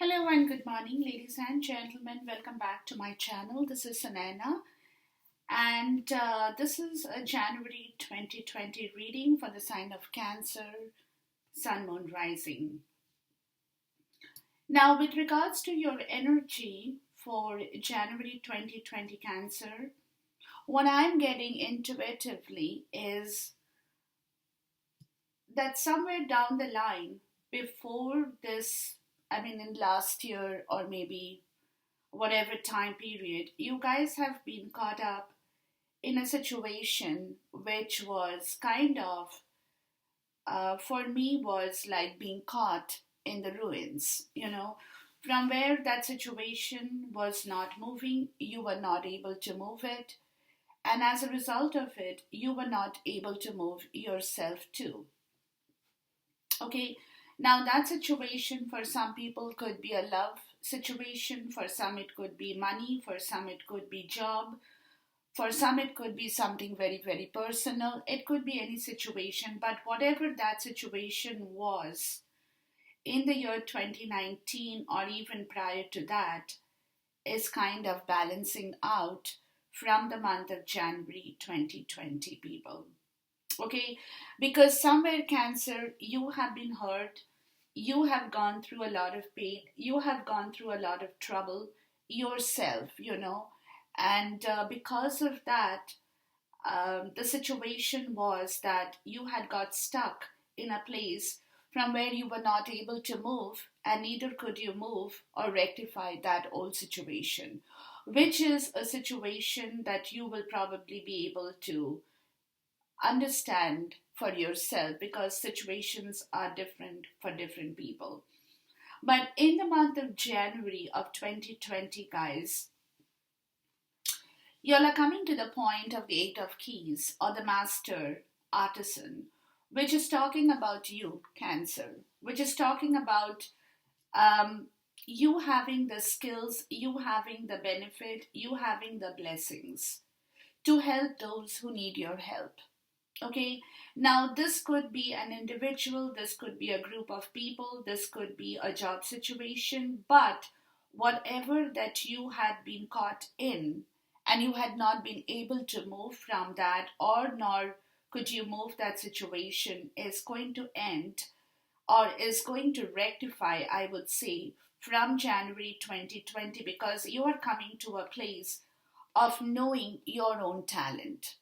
Hello and good morning, ladies and gentlemen. Welcome back to my channel. This is Sanana, and this is a January 2020 reading for the sign of Cancer, Sun, Moon, Rising. Now, with regards to your energy for January 2020 Cancer, what I'm getting intuitively is that somewhere down the line, before this, in last year or maybe whatever time period, you guys have been caught up in a situation which was kind of, for me, was like being caught in the ruins, from where that situation was not moving, you were not able to move it. And as a result of it, you were not able to move yourself too. Okay, now that situation for some people could be a love situation, for some it could be money, for some it could be job, for some it could be something very, very personal. It could be any situation, but whatever that situation was in the year 2019 or even prior to that is kind of balancing out from the month of January 2020, people. Okay, because somewhere, Cancer, you have been hurt, you have gone through a lot of pain, you have gone through a lot of trouble yourself, and because of that, the situation was that you had got stuck in a place from where you were not able to move, and neither could you move or rectify that old situation, which is a situation that you will probably be able to understand for yourself because situations are different for different people. But in the month of January of 2020, guys, you are coming to the point of the Eight of Keys or the Master Artisan, which is talking about you, Cancer, which is talking about you having the skills, you having the benefit, you having the blessings to help those who need your help. Okay, now this could be an individual, this could be a group of people, this could be a job situation, but whatever that you had been caught in and you had not been able to move from that, or nor could you move that situation, is going to end or is going to rectify, I would say, from January 2020, because you are coming to a place of knowing your own talent.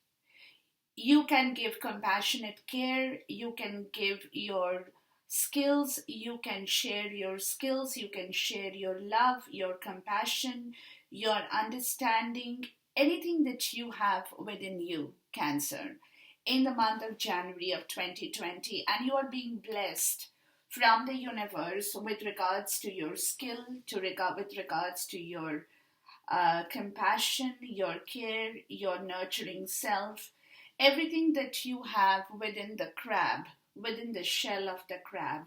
You can give compassionate care, you can give your skills, you can share your skills, you can share your love, your compassion, your understanding, anything that you have within you, Cancer, in the month of January of 2020, and you are being blessed from the universe with regards to your skill, with regards to your compassion, your care, your nurturing self, everything that you have within the crab, within the shell of the crab,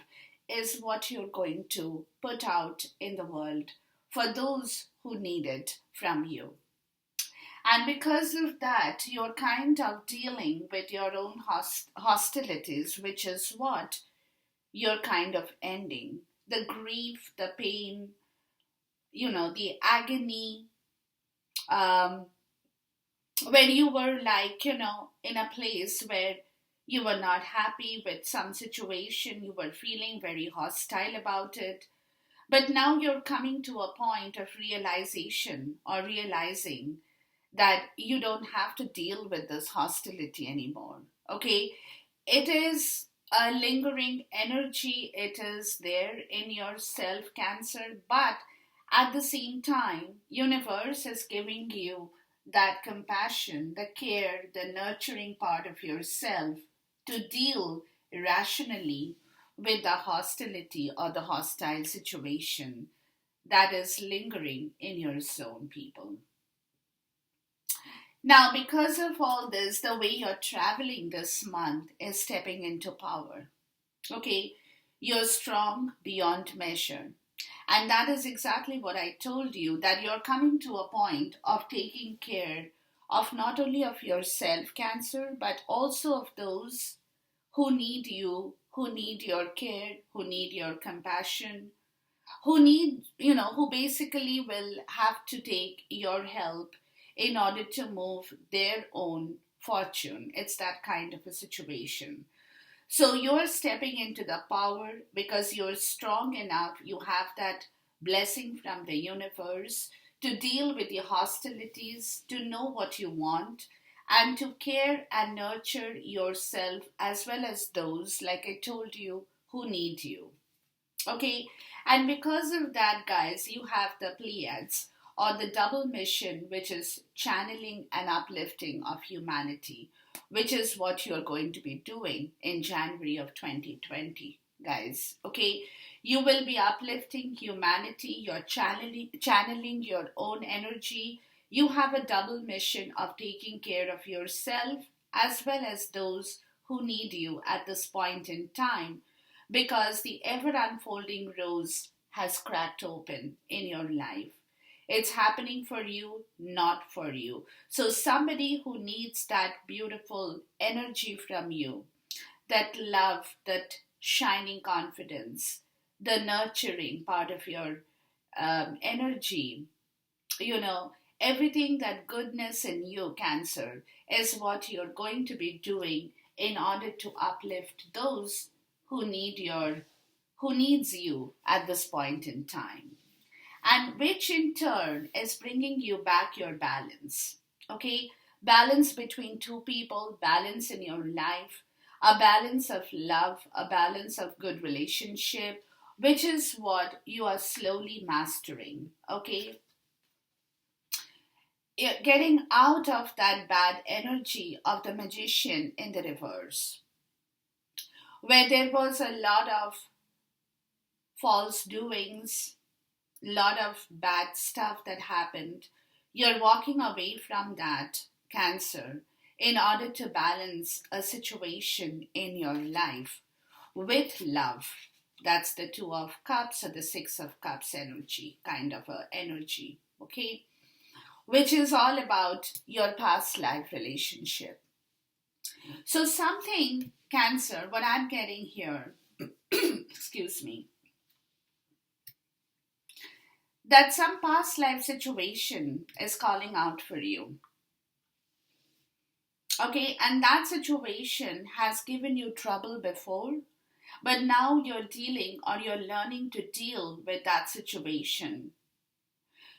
is what you're going to put out in the world for those who need it from you. And because of that, you're kind of dealing with your own hostilities, which is what you're kind of ending. The grief, the pain, the agony, um, when you were like, in a place where you were not happy with some situation, you were feeling very hostile about it. But now you're coming to a point of realization or realizing that you don't have to deal with this hostility anymore. Okay? It is a lingering energy, it is there in your self, Cancer, but at the same time, universe is giving you that compassion, the care, the nurturing part of yourself to deal rationally with the hostility or the hostile situation that is lingering in your zone, people. Now, because of all this, the way you're traveling this month is stepping into power. Okay, you're strong beyond measure. And that is exactly what I told you, that you're coming to a point of taking care of not only of yourself, Cancer, but also of those who need you, who need your care, who need your compassion, who basically will have to take your help in order to move their own fortune. It's that kind of a situation. So you're stepping into the power because you're strong enough, you have that blessing from the universe to deal with the hostilities, to know what you want, and to care and nurture yourself as well as those, like I told you, who need you. Okay, and because of that, guys, you have the Pleiades or the double mission, which is channeling and uplifting of humanity, which is what you're going to be doing in January of 2020, guys. Okay, you will be uplifting humanity, you're channeling your own energy. You have a double mission of taking care of yourself as well as those who need you at this point in time because the ever unfolding rose has cracked open in your life. It's happening for you, not for you. So, somebody who needs that beautiful energy from you, that love, that shining confidence, the nurturing part of your energy, you know, everything that goodness in you, Cancer, is what you're going to be doing in order to uplift those who need your who needs you at this point in time, and which in turn is bringing you back your balance. Okay, balance between two people, balance in your life, a balance of love, a balance of good relationship, which is what you are slowly mastering. Okay, getting out of that bad energy of the magician in the reverse, where there was a lot of false doings, lot of bad stuff that happened. You're walking away from that, Cancer, in order to balance a situation in your life with love. That's the Two of Cups or the Six of Cups energy, kind of a energy, okay? Which is all about your past life relationship. So, something, Cancer, what I'm getting here, excuse me, that some past life situation is calling out for you. Okay, and that situation has given you trouble before, but now you're dealing or you're learning to deal with that situation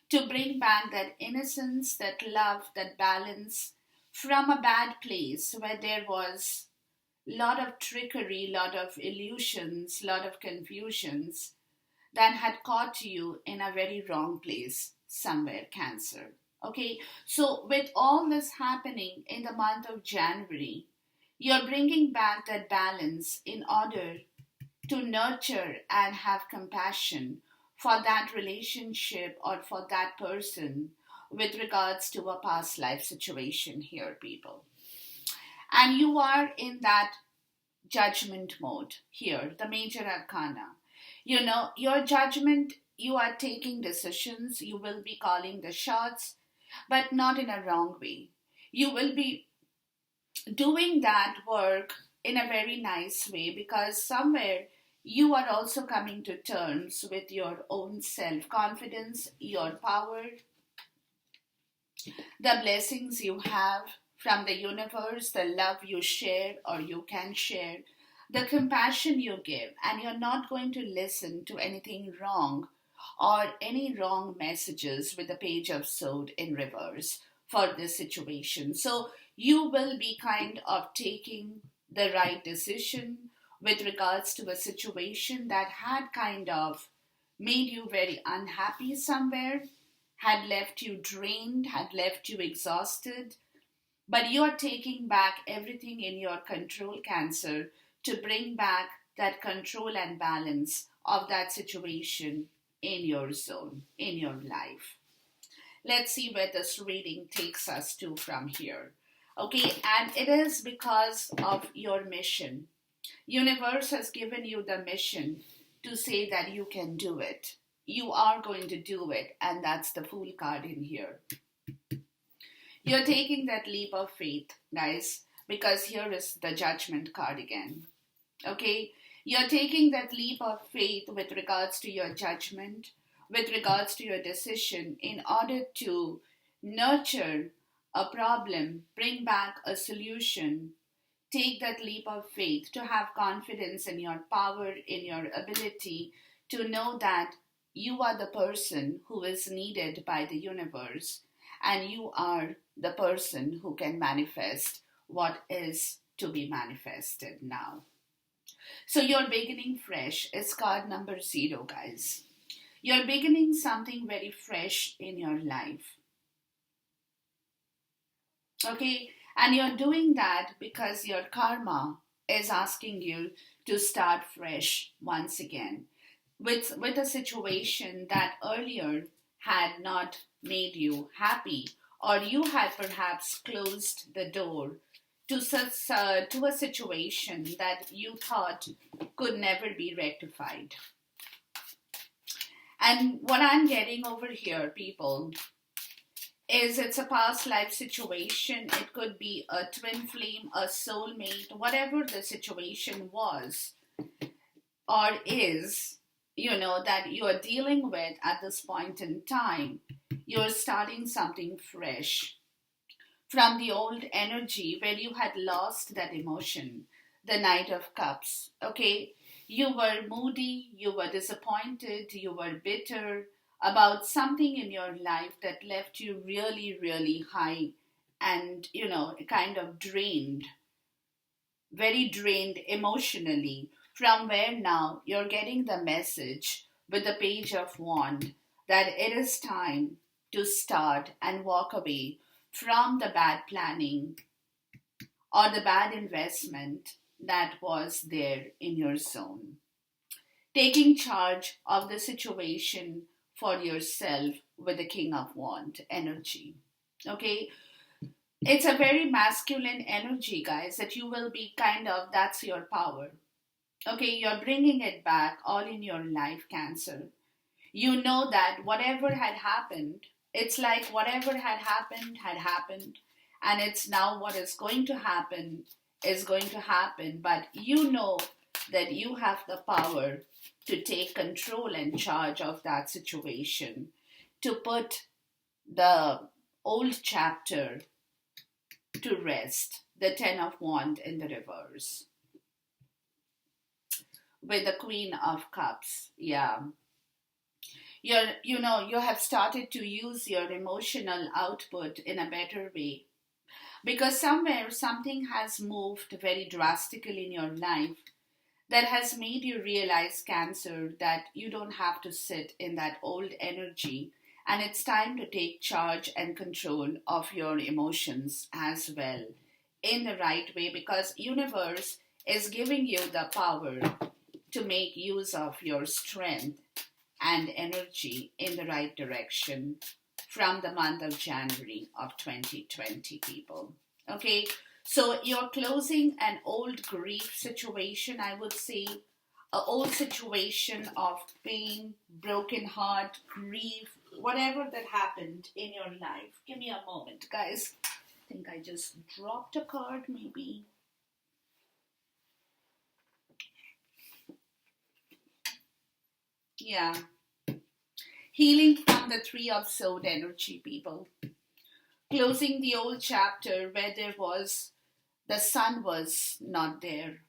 to bring back that innocence, that love, that balance from a bad place where there was lot of trickery, lot of illusions, lot of confusions that had caught you in a very wrong place somewhere, Cancer. Okay, so with all this happening in the month of January, you're bringing back that balance in order to nurture and have compassion for that relationship or for that person with regards to a past life situation here, people. And you are in that judgment mode here, the major arcana. You know, your judgment, you are taking decisions, you will be calling the shots, but not in a wrong way. You will be doing that work in a very nice way because somewhere you are also coming to terms with your own self confidence, your power, the blessings you have from the universe, the love you share or you can share, the compassion you give, and you're not going to listen to anything wrong or any wrong messages with the page of sword in reverse for this situation. So you will be kind of taking the right decision with regards to a situation that had kind of made you very unhappy somewhere, had left you drained, had left you exhausted, but you're taking back everything in your control, Cancer, to bring back that control and balance of that situation in your zone, in your life. Let's see where this reading takes us to from here. Okay, and it is because of your mission. Universe has given you the mission to say that you can do it. You are going to do it, and that's the Fool card in here. You're taking that leap of faith, guys, because here is the Judgment card again. Okay? You're taking that leap of faith with regards to your judgment, with regards to your decision, in order to nurture a problem, bring back a solution. Take that leap of faith to have confidence in your power, in your ability to know that you are the person who is needed by the universe, and you are the person who can manifest what is to be manifested now. So you're beginning fresh is card number 0, guys. You're beginning something very fresh in your life. Okay? And you're doing that because your karma is asking you to start fresh once again with a situation that earlier had not made you happy, or you had perhaps closed the door to a situation that you thought could never be rectified. And what I'm getting over here, people, is it's a past life situation. It could be a twin flame, a soulmate, whatever the situation was or is, that you are dealing with at this point in time. You're starting something fresh from the old energy where you had lost that emotion, the Knight of Cups. Okay, you were moody, you were disappointed, you were bitter about something in your life that left you really, really high and, kind of drained, very drained emotionally, from where now you're getting the message with the Page of Wand that it is time to start and walk away from the bad planning or the bad investment that was there in your zone. Taking charge of the situation for yourself with the King of Wand energy. Okay, it's a very masculine energy, guys, that you will be that's your power. Okay, you're bringing it back all in your life, Cancer. You know that whatever had happened, it's like whatever had happened, and it's now what is going to happen. But you know that you have the power to take control and charge of that situation, to put the old chapter to rest, the Ten of Wands in the reverse, with the Queen of Cups. Yeah, you have started to use your emotional output in a better way, because somewhere something has moved very drastically in your life that has made you realize, Cancer, that you don't have to sit in that old energy, and it's time to take charge and control of your emotions as well in the right way, because universe is giving you the power to make use of your strength and energy in the right direction from the month of January of 2020, people. Okay, so you're closing an old grief situation, I would say, an old situation of pain, broken heart, grief, whatever that happened in your life. Give me a moment, guys. I think I just dropped a card, maybe. Yeah. Healing from the Three of Sword energy, people. Closing the old chapter where the sun was not there.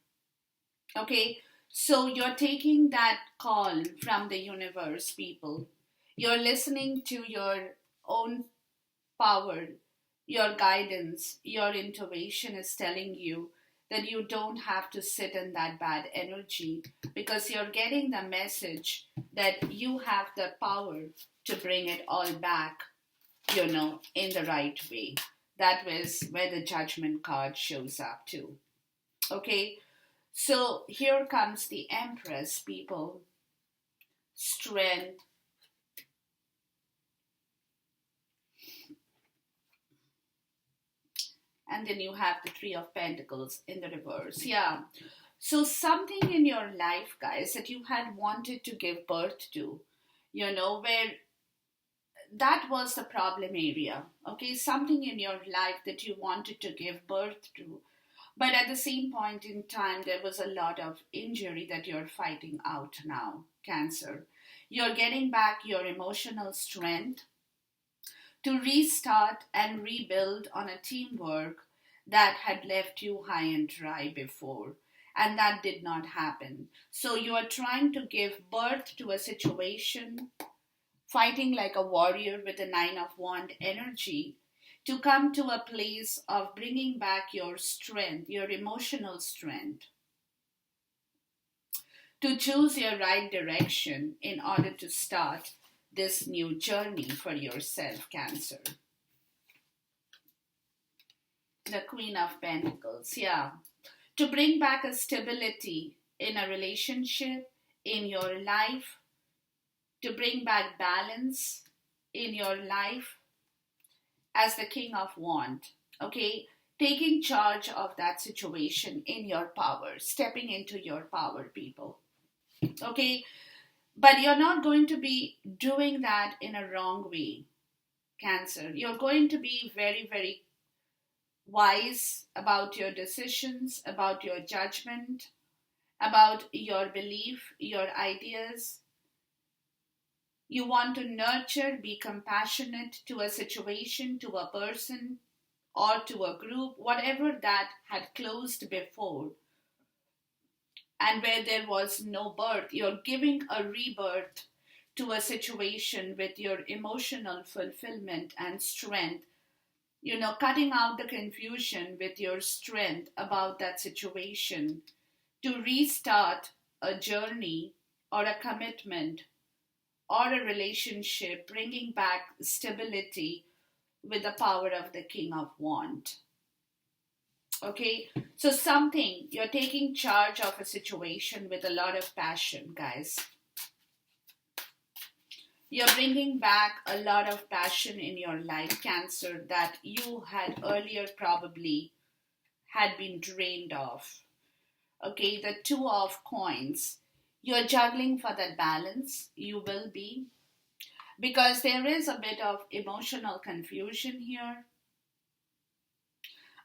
Okay, so you're taking that call from the universe, people. You're listening to your own power, your guidance, your intuition is telling you that you don't have to sit in that bad energy, because you're getting the message that you have the power to bring it all back, in the right way. That was where the Judgment card shows up too. Okay, so here comes the Empress, people. Strength. And then you have the Three of Pentacles in the reverse. Yeah. So something in your life, guys, that you had wanted to give birth to, where that was the problem area. Okay, something in your life that you wanted to give birth to, But at the same point in time, there was a lot of injury that you're fighting out now, Cancer. You're getting back your emotional strength to restart and rebuild on a teamwork that had left you high and dry before. And that did not happen. So you are trying to give birth to a situation, fighting like a warrior with a Nine of Wand energy, to come to a place of bringing back your strength, your emotional strength, to choose your right direction in order to start this new journey for yourself, Cancer. The Queen of Pentacles, yeah. To bring back a stability in a relationship, in your life, to bring back balance in your life as the King of Wands, okay? Taking charge of that situation in your power, stepping into your power, people, okay? But you're not going to be doing that in a wrong way, Cancer. You're going to be very, very wise about your decisions, about your judgment, about your belief, your ideas. You want to nurture, be compassionate to a situation, to a person, or to a group, whatever that had closed before and where there was no birth. You're giving a rebirth to a situation with your emotional fulfillment and strength. Cutting out the confusion with your strength about that situation to restart a journey or a commitment or a relationship, bringing back stability with the power of the King of Wands. Okay, so something, you're taking charge of a situation with a lot of passion, guys. You're bringing back a lot of passion in your life, Cancer, that you had earlier probably had been drained of. Okay, the Two of Coins. You're juggling for that balance. You will be. Because there is a bit of emotional confusion here.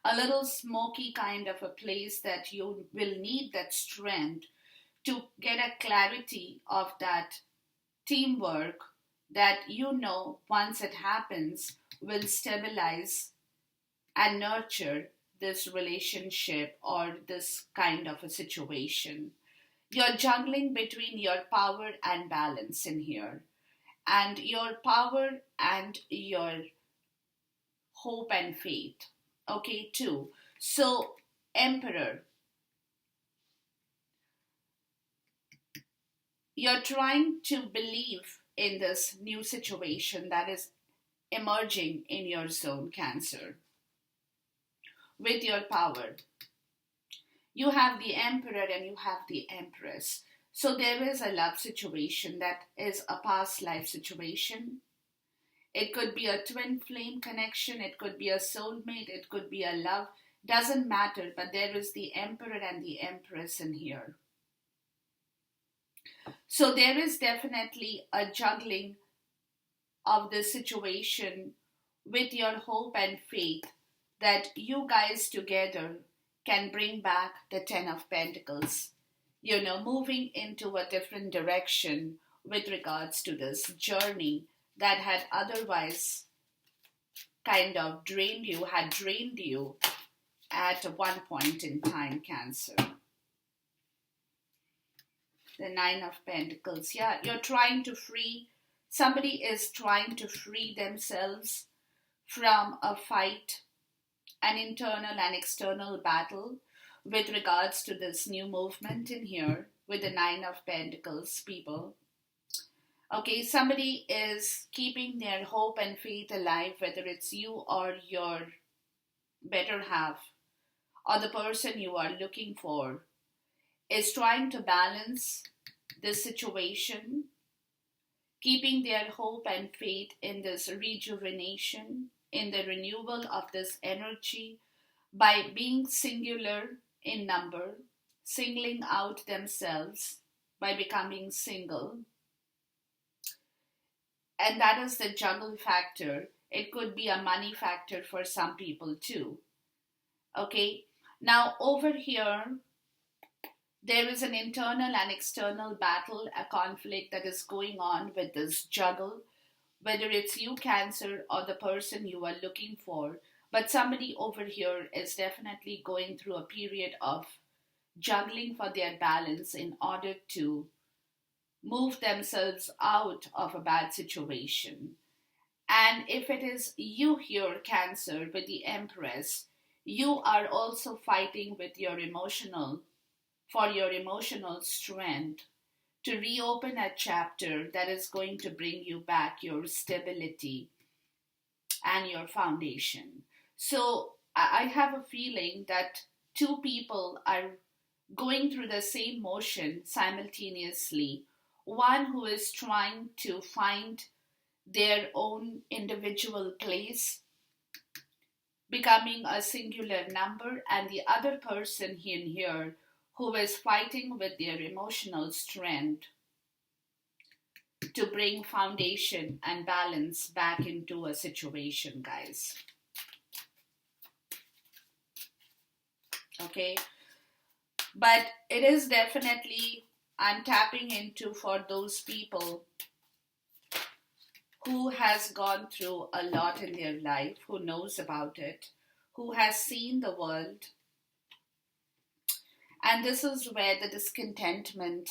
A little smoky kind of a place that you will need that strength to get a clarity of that teamwork that once it happens will stabilize and nurture this relationship or this kind of a situation. You're juggling between your power and balance in here, and your power and your hope and faith. Okay, too. So, Emperor, you're trying to believe in this new situation that is emerging in your zone, Cancer, with your power. You have the Emperor and you have the Empress. So there is a love situation that is a past life situation. It could be a twin flame connection, it could be a soulmate, it could be a love. Doesn't matter, but there is the Emperor and the Empress in here. So there is definitely a juggling of the situation with your hope and faith that you guys together can bring back the Ten of Pentacles, moving into a different direction with regards to this journey that had otherwise kind of had drained you at one point in time, Cancer. The Nine of Pentacles. Yeah, somebody is trying to free themselves from a fight, an internal and external battle with regards to this new movement in here with the Nine of Pentacles, people. Okay, somebody is keeping their hope and faith alive, whether it's you or your better half or the person you are looking for, is trying to balance this situation, keeping their hope and faith in this rejuvenation, in the renewal of this energy by being singular in number, singling out themselves by becoming single. And that is the juggle factor. It could be a money factor for some people too. Okay, Now, over here, there is an internal and external battle, a conflict that is going on with this juggle, whether it's you, Cancer, or the person you are looking for. But somebody over here is definitely going through a period of juggling for their balance in order to move themselves out of a bad situation. And if it is you here, Cancer, with the Empress, you are also fighting with your emotional strength to reopen a chapter that is going to bring you back your stability and your foundation. So I have a feeling that two people are going through the same motion simultaneously. One who is trying to find their own individual place, becoming a singular number, and the other person in here who is fighting with their emotional strength to bring foundation and balance back into a situation, guys. Okay, but it is definitely, I'm tapping into for those people who has gone through a lot in their life, who knows about it, who has seen the world. And this is where the discontentment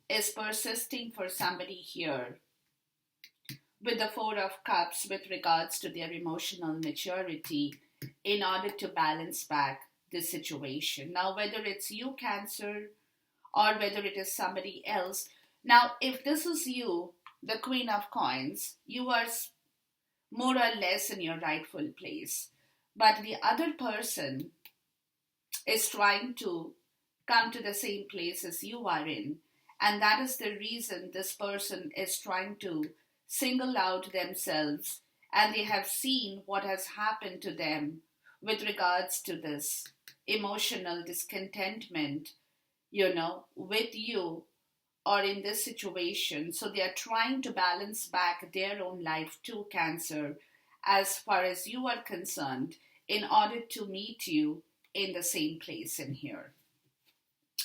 is persisting for somebody here with the Four of Cups with regards to their emotional maturity in order to balance back the situation. Now, whether it's you, Cancer, or whether it is somebody else. Now, if this is you, the Queen of Coins, you are more or less in your rightful place. But the other person is trying to come to the same place as you are in. And that is the reason this person is trying to single out themselves, and they have seen what has happened to them with regards to this emotional discontentment, with you or in this situation. So they are trying to balance back their own life too, Cancer, as far as you are concerned, in order to meet you in the same place in here.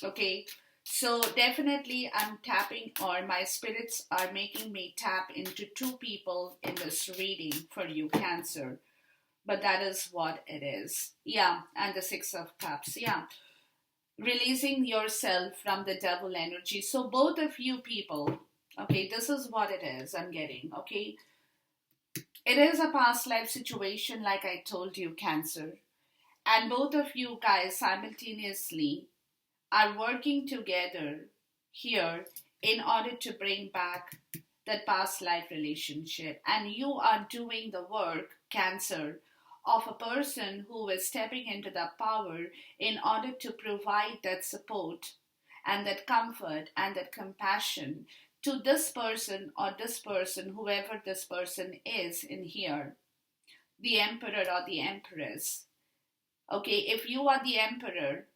Okay, so definitely I'm tapping, or my spirits are making me tap into two people in this reading for you, Cancer. But that is what it is. Yeah, and the Six of Cups. Yeah, releasing yourself from the devil energy. So both of you people, okay, this is what it is I'm getting, okay? It is a past life situation, like I told you, Cancer. And both of you guys simultaneously are working together here in order to bring back that past life relationship. And you are doing the work, Cancer, of a person who is stepping into that power in order to provide that support and that comfort and that compassion to this person, or this person, whoever this person is in here, the emperor or the empress. Okay, if you are the emperor,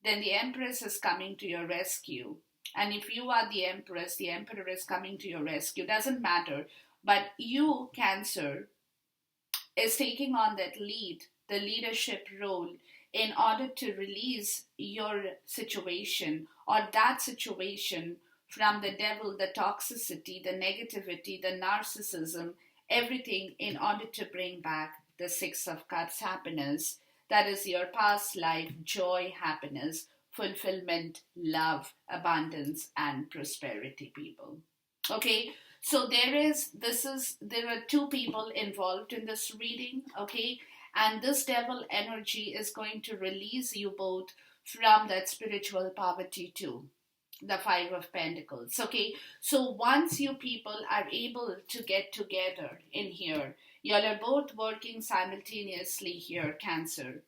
then the empress is coming to your rescue. And if you are the empress, the emperor is coming to your rescue. Doesn't matter. But you, Cancer, is taking on that the leadership role in order to release your situation or that situation from the devil, the toxicity, the negativity, the narcissism, everything in order to bring back the Six of Cups happiness. That is your past life joy, happiness, fulfillment, love, abundance, and prosperity, people. Okay, so there are two people involved in this reading, okay, and this devil energy is going to release you both from that spiritual poverty too, the Five of Pentacles. Okay, so once you people are able to get together in here, y'all are both working simultaneously here, Cancer,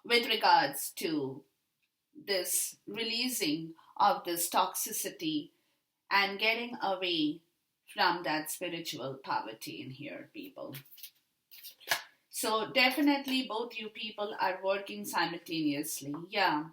with regards to this releasing of this toxicity and getting away from that spiritual poverty in here, people. So definitely both you people are working simultaneously. Yeah,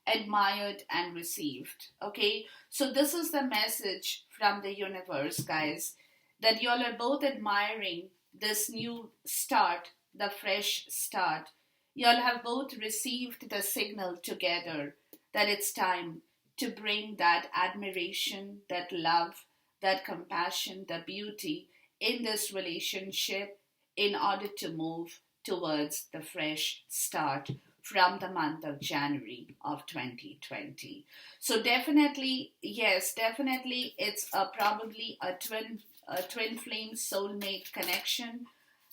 admired and received. Okay, so this is the message from the universe, guys, that y'all are both admiring this new start, the fresh start, You'll have both received the signal together that it's time to bring that admiration, that love, that compassion, the beauty in this relationship in order to move towards the fresh start from the month of January of 2020. So definitely, yes, definitely it's probably a twin flame soulmate connection,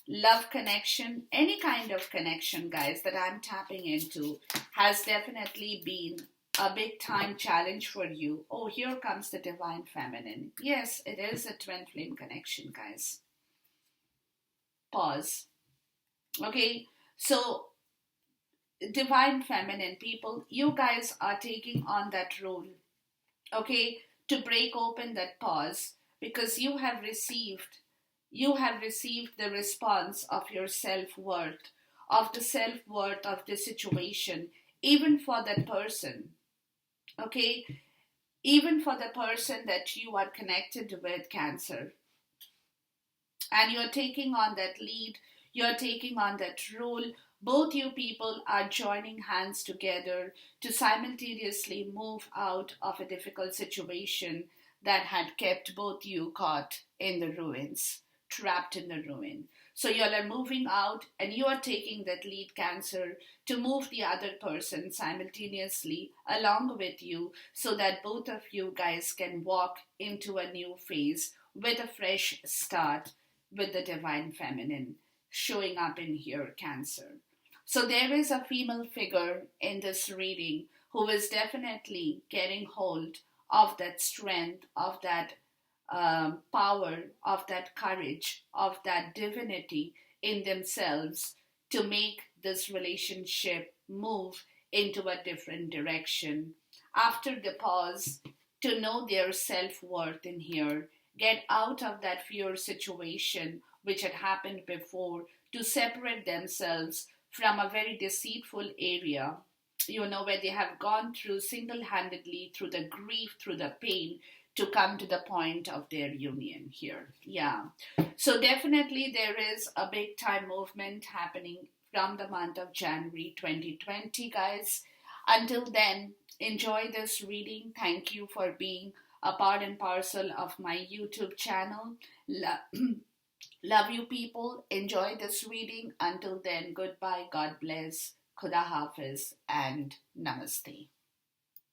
love connection, any kind of connection, guys, that I'm tapping into has definitely been a big time challenge for you. Oh, here comes the divine feminine. Yes, it is a twin flame connection, guys. Pause. Okay, so divine feminine people, you guys are taking on that role, okay, to break open that pause because you have received the response of your self-worth, of the self-worth of the situation, even for that person, okay, even for the person that you are connected with, Cancer, and you're taking on that lead, you're taking on that role. Both you people are joining hands together to simultaneously move out of a difficult situation that had kept both you caught in the ruins, trapped in the ruin. So you are moving out and you are taking that lead, Cancer, to move the other person simultaneously along with you so that both of you guys can walk into a new phase with a fresh start with the divine feminine showing up in here, Cancer. So there is a female figure in this reading who is definitely getting hold of that strength, of that power, of that courage, of that divinity in themselves to make this relationship move into a different direction. After the pause, to know their self worth in here, get out of that fear situation which had happened before, to separate themselves from a very deceitful area, where they have gone through single handedly through the grief, through the pain, to come to the point of their union here. Yeah. So definitely there is a big time movement happening from the month of January 2020, guys. Until then, enjoy this reading. Thank you for being a part and parcel of my YouTube channel. Love you people. Enjoy this reading. Until then, goodbye. God bless. Khuda Hafiz and Namaste.